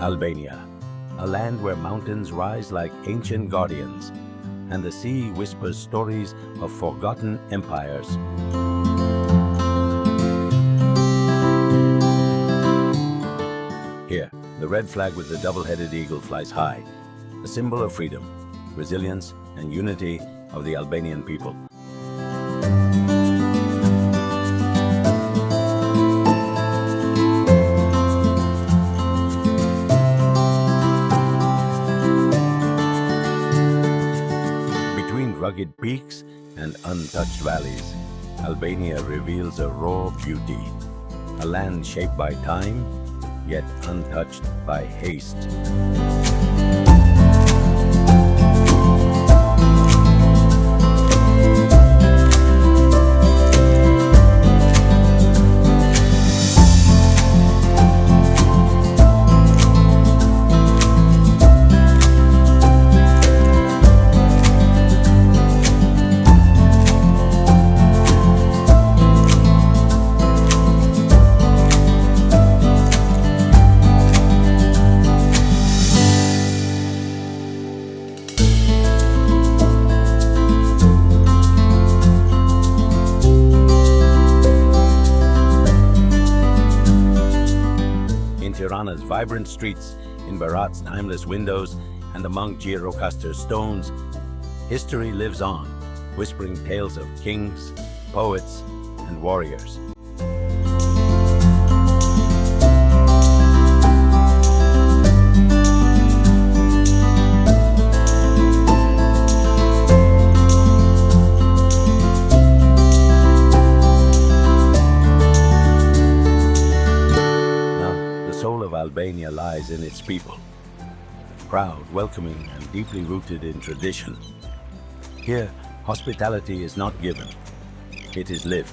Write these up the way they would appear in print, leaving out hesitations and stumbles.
Albania, a land where mountains rise like ancient guardians, and the sea whispers stories of forgotten empires. Here, the red flag with the double-headed eagle flies high, a symbol of freedom, resilience, and unity of the Albanian people. Between rugged peaks and untouched valleys, Albania reveals a raw beauty, a land shaped by time, yet untouched by haste. Tirana's vibrant streets, in Berat's timeless windows, and among Gjirokastër's stones, history lives on, whispering tales of kings, poets, and warriors. Albania lies in its people, proud, welcoming, and deeply rooted in tradition. Here, hospitality is not given, it is lived.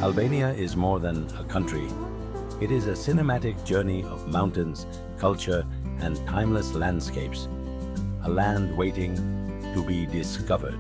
Albania is more than a country. It is a cinematic journey of mountains, culture, and timeless landscapes. A land waiting to be discovered.